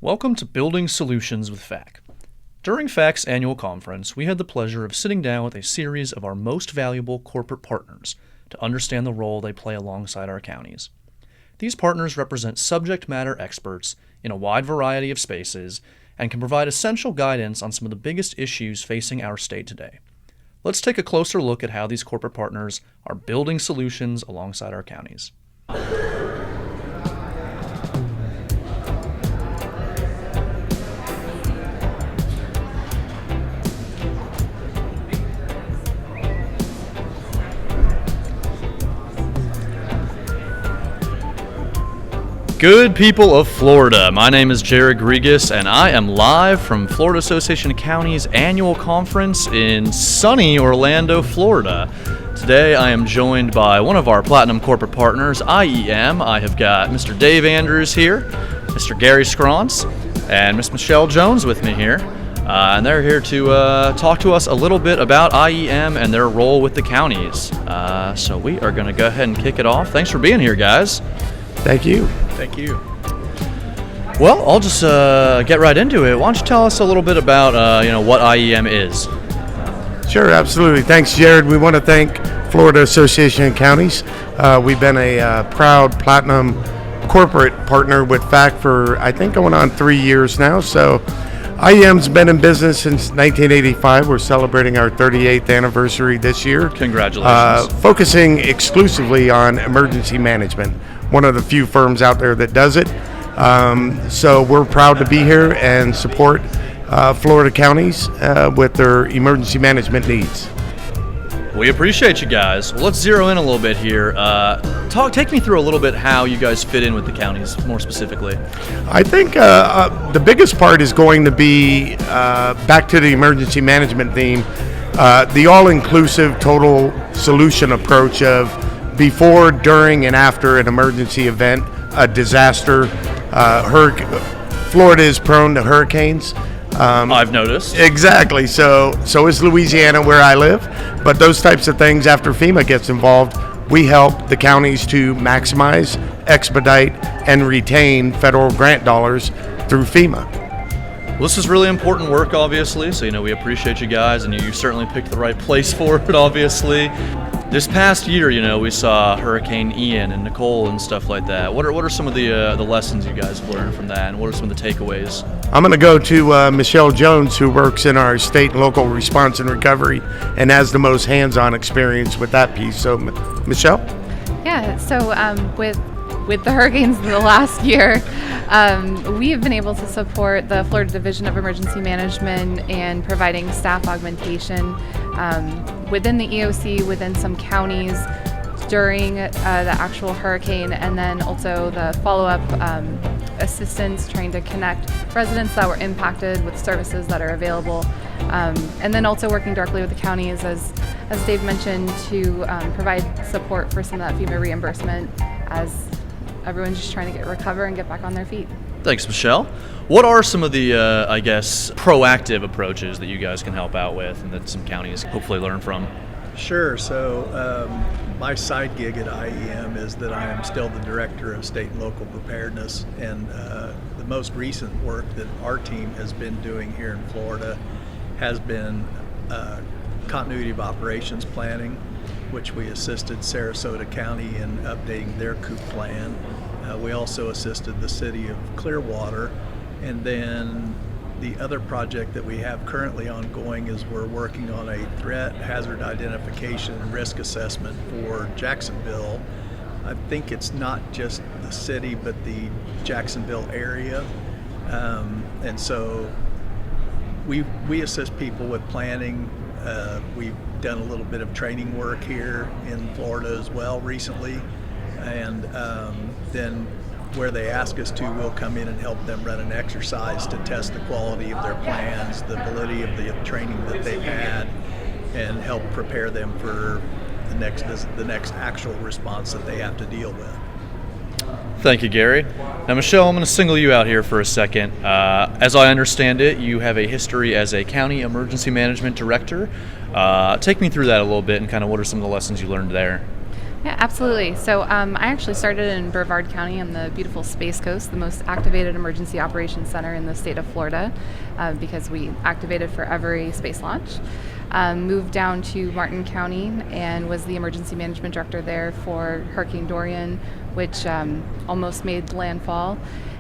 Welcome to Building Solutions with FAC. During FAC's annual conference, we had the pleasure of sitting down with a series of our most valuable corporate partners to understand the role they play alongside our counties. These partners represent subject matter experts in a wide variety of spaces and can provide essential guidance on some of the biggest issues facing our state today. Let's take a closer look at how these corporate partners are building solutions alongside our counties. Good people of Florida, my name is Jared Grigas, and I am live from Florida Association of Counties annual conference in sunny Orlando, Florida. Today I am joined by one of our Platinum corporate partners, IEM. I have got Mr. Dave Andrews here, Mr. Gary Scrance, and Miss Michelle Jones with me here. And they're here to talk to us a little bit about IEM and their role with the counties. So we are going to go ahead and kick it off. Thanks for being here, guys. Thank you. Thank you. Well, I'll just get right into it. Why don't you tell us a little bit about what IEM is? Sure, absolutely. Thanks, Jared. We want to thank Florida Association of Counties. We've been a proud Platinum corporate partner with FAC for, I think, going on 3 years now. So IEM's been in business since 1985. We're celebrating our 38th anniversary this year. Congratulations. Focusing exclusively on emergency management. One of the few firms out there that does it. So we're proud to be here and support Florida counties with their emergency management needs. We appreciate you guys. Well, let's zero in a little bit here. Take me through a little bit how you guys fit in with the counties, more specifically. I think the biggest part is going to be back to the emergency management theme, the all-inclusive total solution approach of before, during, and after an emergency event, a disaster. Florida is prone to hurricanes. I've noticed. Exactly. So is Louisiana, where I live. But those types of things, after FEMA gets involved, we help the counties to maximize, expedite, and retain federal grant dollars through FEMA. Well, this is really important work, obviously, so we appreciate you guys, and you certainly picked the right place for it, obviously. This past year, we saw Hurricane Ian and Nicole and stuff like that. What are some of the lessons you guys have learned from that, and what are some of the takeaways? I'm going to go to Michelle Jones, who works in our state and local response and recovery and has the most hands-on experience with that piece. So, Michelle? Yeah, so with the hurricanes in the last year, we have been able to support the Florida Division of Emergency Management and providing staff augmentation within the EOC, within some counties during the actual hurricane, and then also the follow-up assistance, trying to connect residents that were impacted with services that are available, and then also working directly with the counties, as Dave mentioned, to provide support for some of that FEMA reimbursement as everyone's just trying to recover and get back on their feet. Thanks, Michelle. What are some of the, proactive approaches that you guys can help out with and that some counties hopefully learn from? Sure. So my side gig at IEM is that I am still the Director of State and Local Preparedness, and the most recent work that our team has been doing here in Florida has been continuity of operations planning, which we assisted Sarasota County in updating their COOP plan. We also assisted the city of Clearwater, and then the other project that we have currently ongoing is we're working on a threat hazard identification and risk assessment for Jacksonville. I think it's not just the city, but the Jacksonville area, and so we assist people with planning. We've done a little bit of training work here in Florida as well recently, and then where they ask us to, we'll come in and help them run an exercise to test the quality of their plans, the validity of the training that they've had, and help prepare them for the next actual response that they have to deal with. Thank you, Gary. Now, Michelle, I'm going to single you out here for a second. As I understand it, you have a history as a county emergency management director. Take me through that a little bit and kind of what are some of the lessons you learned there? Yeah, absolutely. So I actually started in Brevard County on the beautiful Space Coast, the most activated emergency operations center in the state of Florida, because we activated for every space launch. Moved down to Martin County and was the emergency management director there for Hurricane Dorian, which almost made landfall.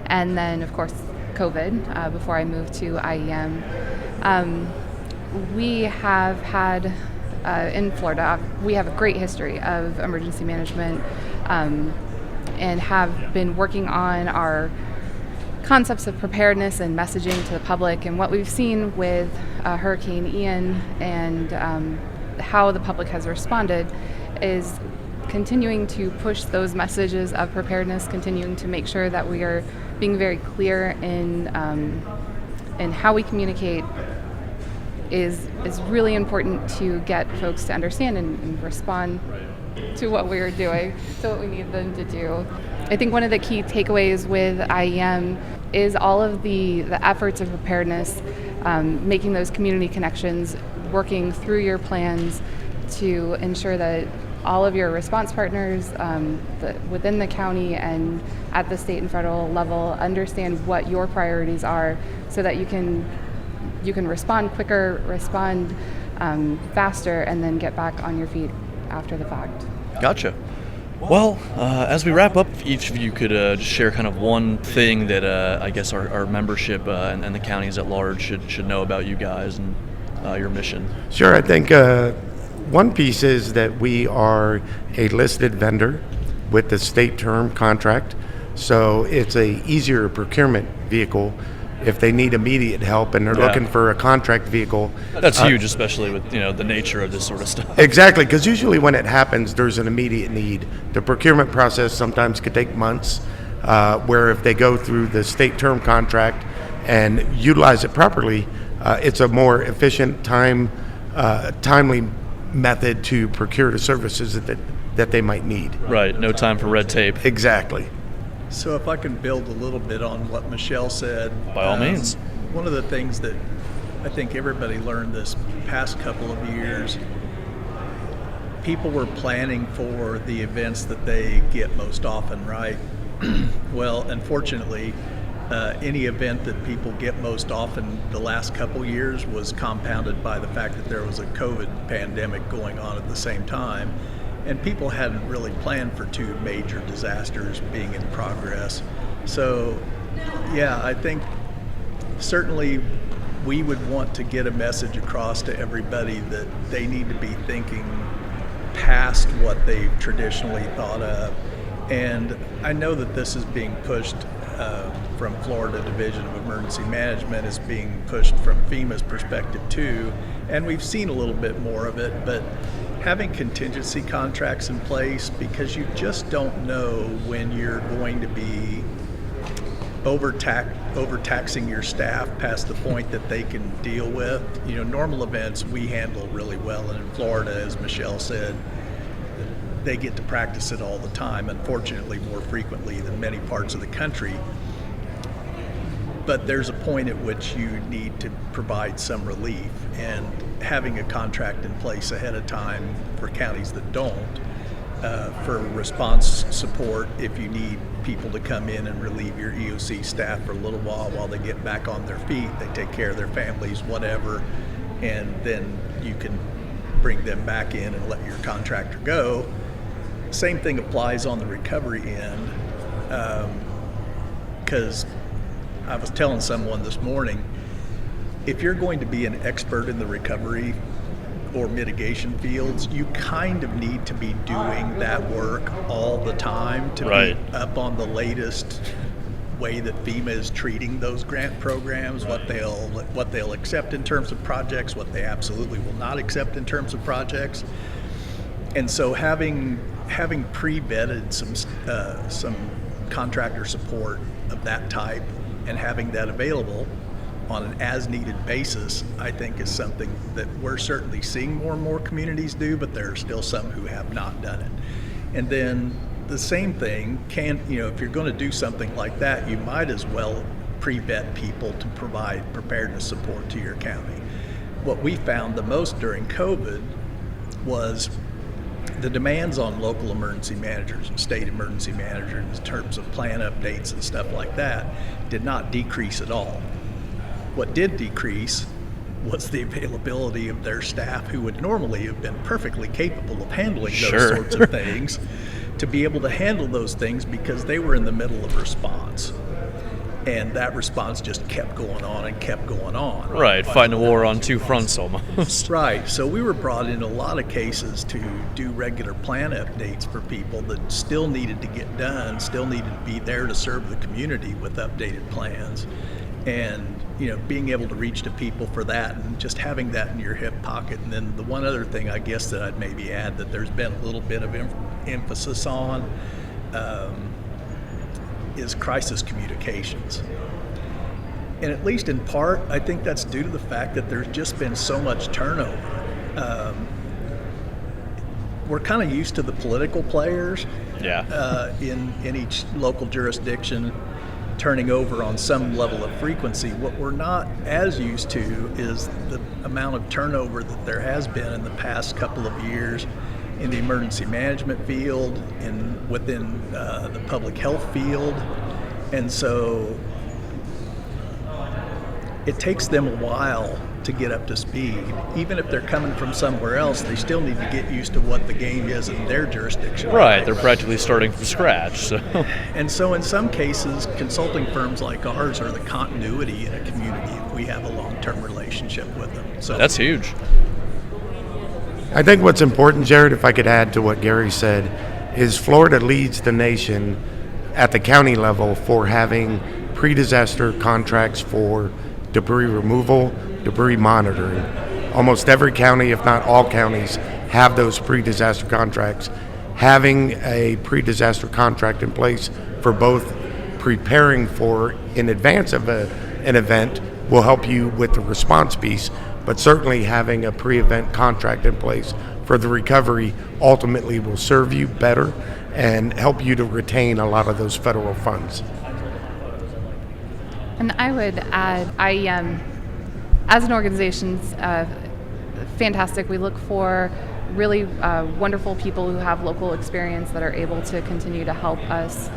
And then, of course, COVID before I moved to IEM. We have had in Florida, we have a great history of emergency management and have been working on our concepts of preparedness and messaging to the public. And what we've seen with Hurricane Ian and how the public has responded is continuing to push those messages of preparedness, continuing to make sure that we are being very clear in how we communicate is really important to get folks to understand and respond to what we're doing, to what we need them to do. I think one of the key takeaways with IEM is all of the efforts of preparedness, making those community connections, working through your plans to ensure that all of your response partners within the county and at the state and federal level understand what your priorities are so that you can respond quicker, respond faster, and then get back on your feet after the fact. Gotcha. Well, as we wrap up, if each of you could just share kind of one thing that I guess our membership and the counties at large should know about you guys and your mission. Sure. I think one piece is that we are a listed vendor with the state term contract, so it's a easier procurement vehicle if they need immediate help and they're looking for a contract vehicle. That's huge, especially with the nature of this sort of stuff. Exactly, because usually when it happens, there's an immediate need. The procurement process sometimes could take months, where if they go through the state term contract and utilize it properly, it's a more efficient, timely method to procure the services that they might need. Right, no time for red tape. Exactly. So if I can build a little bit on what Michelle said. By all means. One of the things that I think everybody learned this past couple of years, people were planning for the events that they get most often, right? Well, unfortunately, any event that people get most often the last couple years was compounded by the fact that there was a COVID pandemic going on at the same time. And people hadn't really planned for two major disasters being in progress. So, yeah, I think certainly we would want to get a message across to everybody that they need to be thinking past what they've traditionally thought of. And I know that this is being pushed from Florida Division of Emergency Management, is being pushed from FEMA's perspective too. And we've seen a little bit more of it, but having contingency contracts in place, because you just don't know when you're going to be overtaxing your staff past the point that they can deal with. Normal events we handle really well, and in Florida, as Michelle said, they get to practice it all the time, unfortunately more frequently than many parts of the country. But there's a point at which you need to provide some relief, and having a contract in place ahead of time for counties that don't, for response support, if you need people to come in and relieve your EOC staff for a little while they get back on their feet, they take care of their families, whatever, and then you can bring them back in and let your contractor go. Same thing applies on the recovery end, because I was telling someone this morning, if you're going to be an expert in the recovery or mitigation fields, you kind of need to be doing that work all the time to be up on the latest way that FEMA is treating those grant programs, what they'll accept in terms of projects, what they absolutely will not accept in terms of projects. And so having pre-vetted some contractor support of that type and having that available on an as-needed basis, I think is something that we're certainly seeing more and more communities do, but there are still some who have not done it. And then the same thing if you're going to do something like that, you might as well pre-vet people to provide preparedness support to your county. What we found the most during COVID was the demands on local emergency managers and state emergency managers in terms of plan updates and stuff like that did not decrease at all. What did decrease was the availability of their staff, who would normally have been perfectly capable of handling those Sure. sorts of things, to be able to handle those things because they were in the middle of response. And that response just kept going on and kept going on. Right, fighting a war on two fronts almost. Right. So we were brought in a lot of cases to do regular plan updates for people that still needed to get done, still needed to be there to serve the community with updated plans. And, being able to reach to people for that and just having that in your hip pocket. And then the one other thing I guess that I'd maybe add that there's been a little bit of emphasis on is crisis communications. And at least in part, I think that's due to the fact that there's just been so much turnover. We're kind of used to the political players in each local jurisdiction turning over on some level of frequency. What we're not as used to is the amount of turnover that there has been in the past couple of years in the emergency management field and within the public health field. And so it takes them a while to get up to speed. Even if they're coming from somewhere else, they still need to get used to what the game is in their jurisdiction. Right, they're practically starting from scratch. So. And so in some cases, consulting firms like ours are the continuity in a community if we have a long-term relationship with them. So That's huge. I think what's important, Jared, if I could add to what Gary said, is Florida leads the nation at the county level for having pre-disaster contracts for debris removal, debris monitoring. Almost every county, if not all counties, have those pre-disaster contracts. Having a pre-disaster contract in place for both preparing for in advance of an event will help you with the response piece, but certainly having a pre-event contract in place for the recovery ultimately will serve you better and help you to retain a lot of those federal funds. And I would add, as an organization, fantastic. We look for really wonderful people who have local experience that are able to continue to help us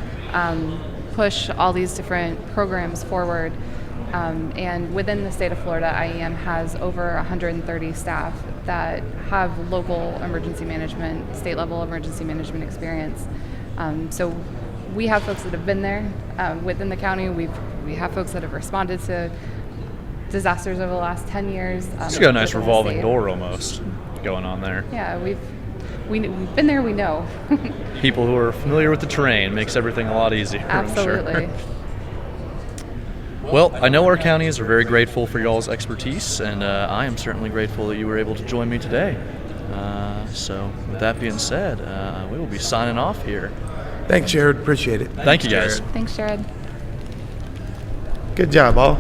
push all these different programs forward. And within the state of Florida, IEM has over 130 staff that have local emergency management, state-level emergency management experience. So we have folks that have been there within the county. We have folks that have responded to disasters over the last 10 years. It's got a nice revolving door almost going on there. Yeah, we've been there, we know. People who are familiar with the terrain makes everything a lot easier. Absolutely. I'm sure. Well, I know our counties are very grateful for y'all's expertise, and I am certainly grateful that you were able to join me today. So with that being said, we will be signing off here. Thanks, Jared. Appreciate it. Thank you, guys. Jared. Thanks, Jared. Good job, all.